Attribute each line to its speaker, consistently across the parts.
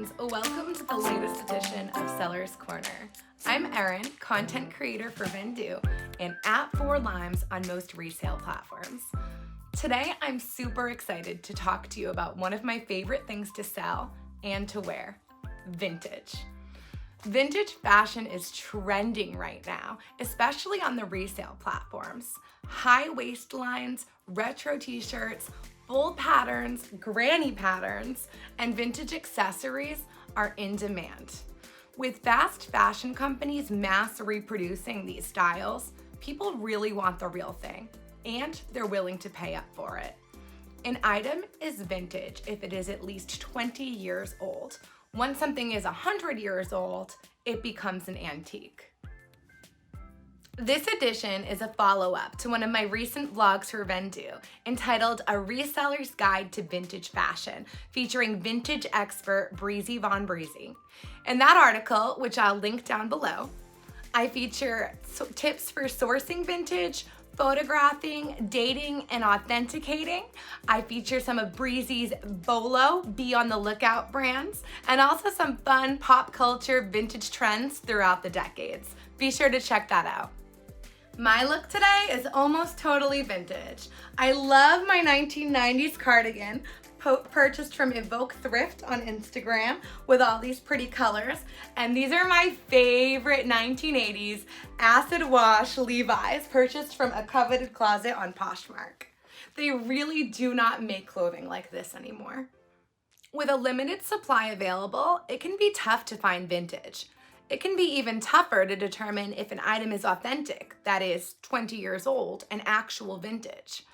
Speaker 1: friends, welcome to the latest edition of Seller's Corner. I'm Erin, content creator for Vendoo and at 4 Limes on most resale platforms. Today, I'm super excited to talk to you about one of my favorite things to sell and to wear, vintage. Vintage fashion is trending right now, especially on the resale platforms. High waistlines, retro t-shirts, bold patterns, granny patterns, and vintage accessories are in demand. With fast fashion companies mass reproducing these styles, people really want the real thing, and they're willing to pay up for it. An item is vintage if it is at least 20 years old. Once something is 100 years old, it becomes an antique. This edition is a follow-up to one of my recent vlogs for Vendoo entitled A Reseller's Guide to Vintage Fashion, featuring vintage expert Breezy von Breezy. In that article, which I'll link down below, I feature tips for sourcing vintage, photographing, dating, and authenticating. I feature some of Breezy's BOLO, Be on the Lookout brands, and also some fun pop culture vintage trends throughout the decades. Be sure to check that out. My look today is almost totally vintage. I love my 1990s cardigan, purchased from Evoke Thrift on Instagram with all these pretty colors. And these are my favorite 1980s acid wash Levi's, purchased from a coveted closet on Poshmark. They really do not make clothing like this anymore. With a limited supply available, it can be tough to find vintage. It can be even tougher to determine if an item is authentic, that is 20 years old, and actual vintage.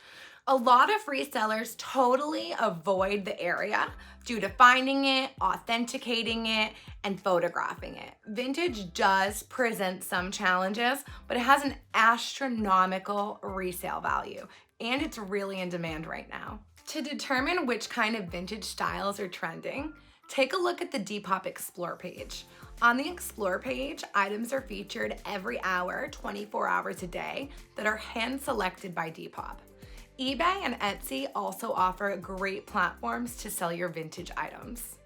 Speaker 1: A lot of resellers totally avoid the area due to finding it, authenticating it, and photographing it. Vintage does present some challenges, but it has an astronomical resale value, and it's really in demand right now. To determine which kind of vintage styles are trending, take a look at the Depop Explore page. On the Explore page, items are featured every hour, 24 hours a day, that are hand-selected by Depop. eBay and Etsy also offer great platforms to sell your vintage items.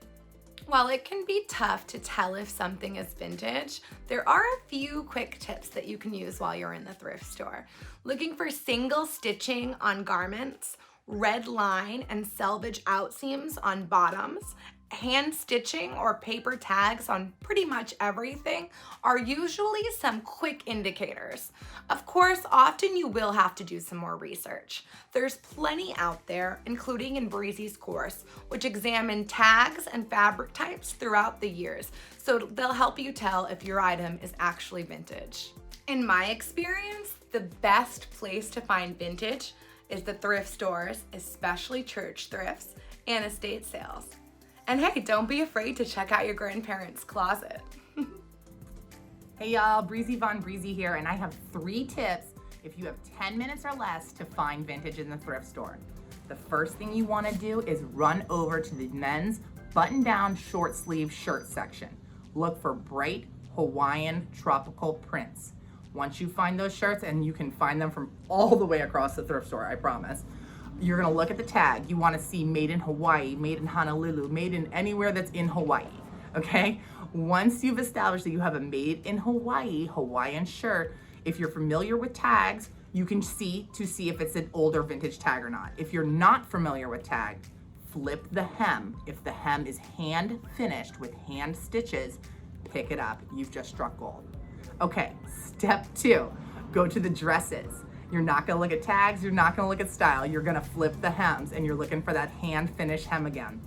Speaker 1: While it can be tough to tell if something is vintage, there are a few quick tips that you can use while you're in the thrift store. Looking for single stitching on garments, red line and selvage outseams on bottoms, hand stitching or paper tags on pretty much everything are usually some quick indicators. Of course, often you will have to do some more research. There's plenty out there, including in Breezy's course, which examine tags and fabric types throughout the years, so they'll help you tell if your item is actually vintage. In my experience, the best place to find vintage is the thrift stores, especially church thrifts and estate sales. And hey, don't be afraid to check out your grandparents' closet.
Speaker 2: Hey y'all, Breezy von Breezy here, and I have 3 tips if you have 10 minutes or less to find vintage in the thrift store. The first thing you want to do is run over to the men's button-down short sleeve shirt section. Look for bright Hawaiian tropical prints. Once you find those shirts, and you can find them from all the way across the thrift store, I promise, you're gonna look at the tag. You wanna see made in Hawaii, made in Honolulu, made in anywhere that's in Hawaii, okay? Once you've established that you have a made in Hawaii Hawaiian shirt, if you're familiar with tags, you can see if it's an older vintage tag or not. If you're not familiar with tag, flip the hem. If the hem is hand finished with hand stitches, pick it up. You've just struck gold. Okay, step 2, go to the dresses. You're not gonna look at tags, you're not gonna look at style, you're gonna flip the hems and you're looking for that hand finished hem again.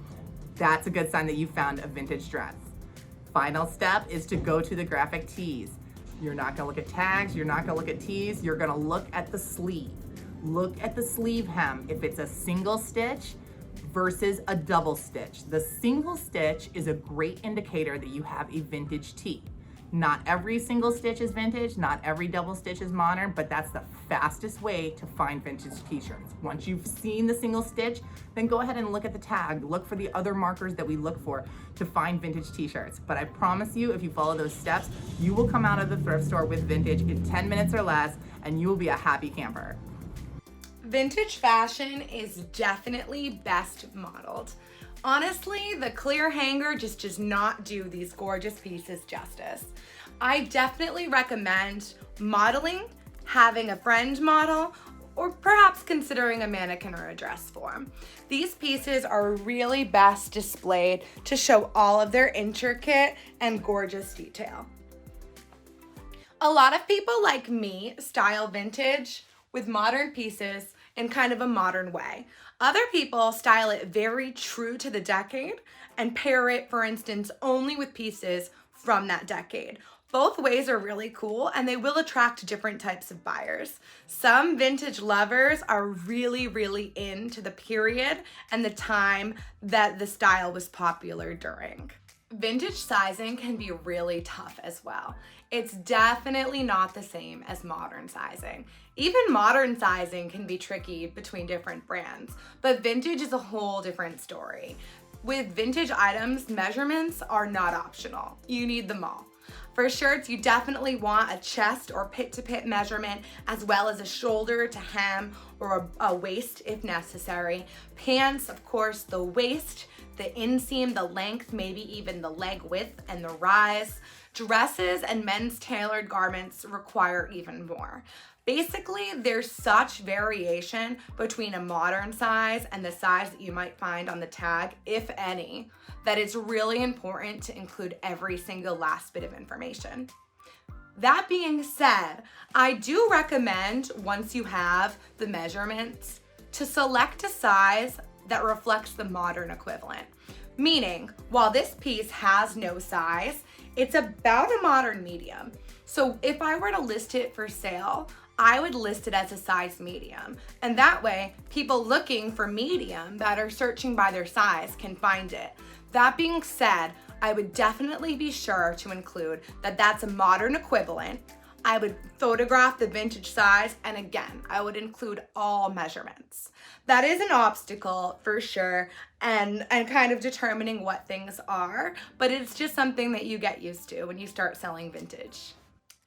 Speaker 2: That's a good sign that you found a vintage dress. Final step is to go to the graphic tees. You're not gonna look at tags, you're not gonna look at tees, you're gonna look at the sleeve. Look at the sleeve hem if it's a single stitch versus a double stitch. The single stitch is a great indicator that you have a vintage tee. Not every single stitch is vintage, not every double stitch is modern, but that's the fastest way to find vintage t-shirts. Once you've seen the single stitch, then go ahead and look at the tag. Look for the other markers that we look for to find vintage t-shirts. But I promise you, if you follow those steps, you will come out of the thrift store with vintage in 10 minutes or less, and you will be a happy camper.
Speaker 1: Vintage fashion is definitely best modeled. Honestly, the clear hanger just does not do these gorgeous pieces justice. I definitely recommend modeling, having a friend model, or perhaps considering a mannequin or a dress form. These pieces are really best displayed to show all of their intricate and gorgeous detail. A lot of people like me style vintage with modern pieces in kind of a modern way. Other people style it very true to the decade and pair it, for instance, only with pieces from that decade. Both ways are really cool and they will attract different types of buyers. Some vintage lovers are really into the period and the time that the style was popular during. Vintage sizing can be really tough as well. It's definitely not the same as modern sizing. Even modern sizing can be tricky between different brands, but vintage is a whole different story. With vintage items, measurements are not optional. You need them all. For shirts, you definitely want a chest or pit-to-pit measurement, as well as a shoulder to hem or a waist if necessary. Pants, of course, the waist, the inseam, the length, maybe even the leg width and the rise. Dresses and men's tailored garments require even more. Basically, there's such variation between a modern size and the size that you might find on the tag, if any, that it's really important to include every single last bit of information. That being said, I do recommend, once you have the measurements, to select a size that reflects the modern equivalent. Meaning, while this piece has no size, it's about a modern medium. So if I were to list it for sale, I would list it as a size medium. And that way, people looking for medium that are searching by their size can find it. That being said, I would definitely be sure to include that that's a modern equivalent. I would photograph the vintage size, and again, I would include all measurements. That is an obstacle for sure, and kind of determining what things are, but it's just something that you get used to when you start selling vintage.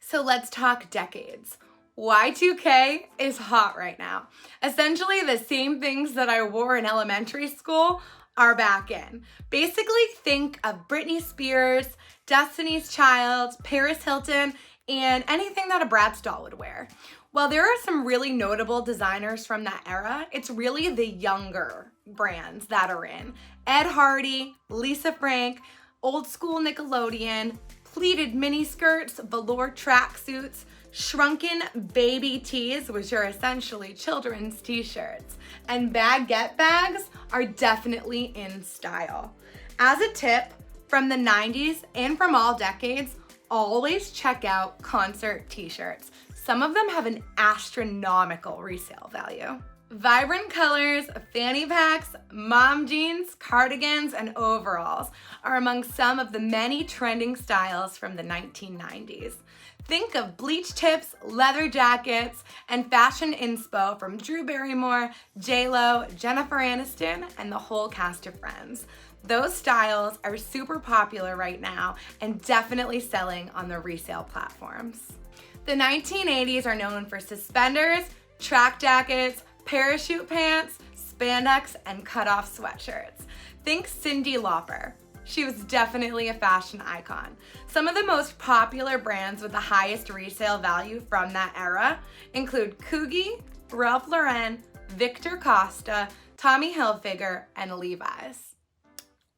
Speaker 1: So let's talk decades. Y2K is hot right now. Essentially, the same things that I wore in elementary school are back in. Basically, think of Britney Spears, Destiny's Child, Paris Hilton, and anything that a Bratz doll would wear. While there are some really notable designers from that era, it's really the younger brands that are in. Ed Hardy, Lisa Frank, old school Nickelodeon, pleated miniskirts, velour tracksuits, shrunken baby tees, which are essentially children's t-shirts, and baguette bags are definitely in style. As a tip, from the 90s and from all decades, always check out concert t-shirts. Some of them have an astronomical resale value. Vibrant colors, fanny packs, mom jeans, cardigans, and overalls are among some of the many trending styles from the 1990s. Think of bleach tips, leather jackets, and fashion inspo from Drew Barrymore, J-Lo, Jennifer Aniston, and the whole cast of Friends. Those styles are super popular right now and definitely selling on the resale platforms. The 1980s are known for suspenders, track jackets, parachute pants, spandex, and cutoff sweatshirts. Think Cyndi Lauper. She was definitely a fashion icon. Some of the most popular brands with the highest resale value from that era include Coogi, Ralph Lauren, Victor Costa, Tommy Hilfiger, and Levi's.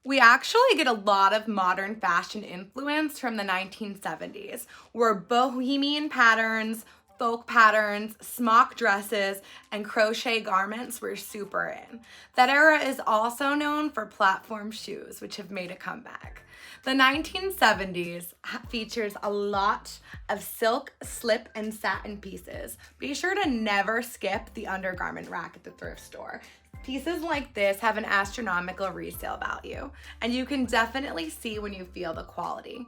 Speaker 1: We actually get a lot of modern fashion influence from the 1970s, where bohemian patterns, folk patterns, smock dresses, and crochet garments were super in. That era is also known for platform shoes, which have made a comeback. The 1970s features a lot of silk, slip, and satin pieces. Be sure to never skip the undergarment rack at the thrift store. Pieces like this have an astronomical resale value, and you can definitely see when you feel the quality.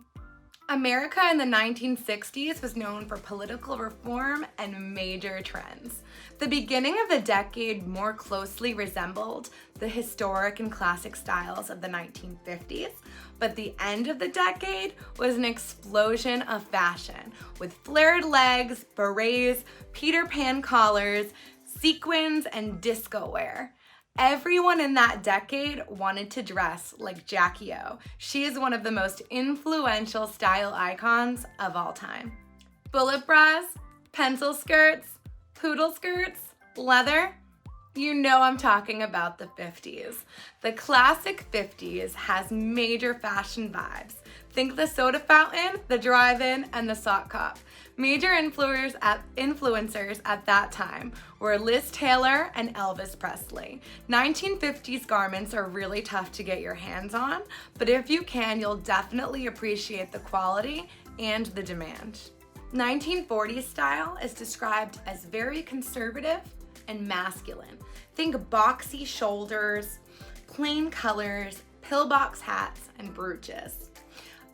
Speaker 1: America in the 1960s was known for political reform and major trends. The beginning of the decade more closely resembled the historic and classic styles of the 1950s, but the end of the decade was an explosion of fashion with flared legs, berets, Peter Pan collars, sequins, and disco wear. Everyone in that decade wanted to dress like Jackie O. She is one of the most influential style icons of all time. Bullet bras, pencil skirts, poodle skirts, leather. You know I'm talking about the 50s. The classic 50s has major fashion vibes. Think the soda fountain, the drive-in, and the sock cop. Major influencers at that time were Liz Taylor and Elvis Presley. 1950s garments are really tough to get your hands on, but if you can, you'll definitely appreciate the quality and the demand. 1940s style is described as very conservative and masculine. Think boxy shoulders, plain colors, pillbox hats, and brooches.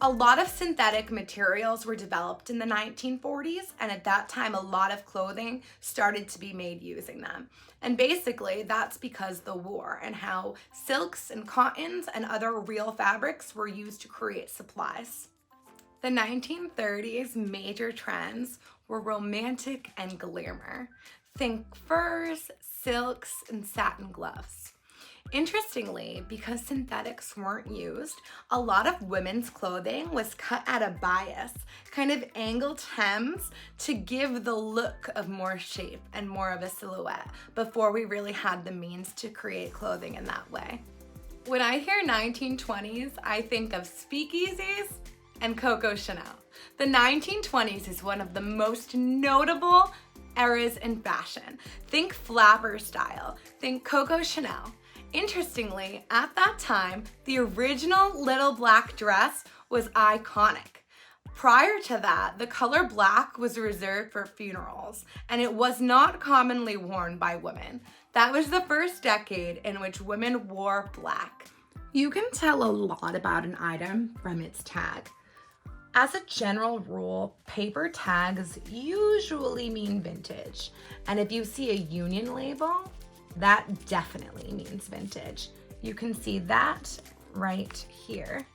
Speaker 1: A lot of synthetic materials were developed in the 1940s, and at that time, a lot of clothing started to be made using them. And basically, that's because the war and how silks and cottons and other real fabrics were used to create supplies. The 1930s major trends were romantic and glamour. Think furs, silks, and satin gloves. Interestingly, because synthetics weren't used, a lot of women's clothing was cut at a bias, kind of angled hems to give the look of more shape and more of a silhouette before we really had the means to create clothing in that way. When I hear 1920s, I think of speakeasies and Coco Chanel. The 1920s is one of the most notable eras in fashion. Think flapper style, think Coco Chanel. Interestingly, at that time, the original little black dress was iconic. Prior to that, the color black was reserved for funerals, and it was not commonly worn by women. That was the first decade in which women wore black. You can tell a lot about an item from its tag. As a general rule, paper tags usually mean vintage, and if you see a union label, that definitely means vintage. You can see that right here.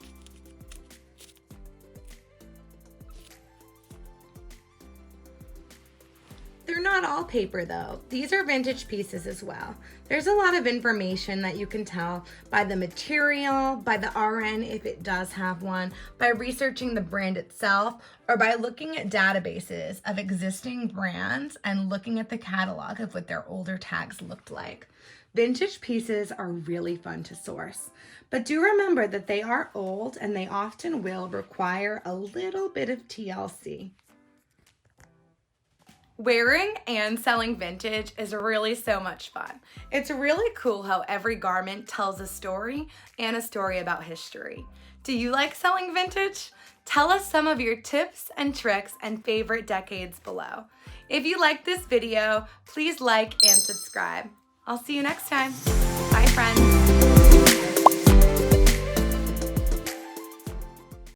Speaker 1: They're not all paper though. These are vintage pieces as well. There's a lot of information that you can tell by the material, by the RN if it does have one, by researching the brand itself, or by looking at databases of existing brands and looking at the catalog of what their older tags looked like. Vintage pieces are really fun to source, but do remember that they are old and they often will require a little bit of TLC. Wearing and selling vintage is really so much fun. It's really cool how every garment tells a story and a story about history. Do you like selling vintage? Tell us some of your tips and tricks and favorite decades below. If you like this video, please like and subscribe. I'll see you next time. Bye, friends.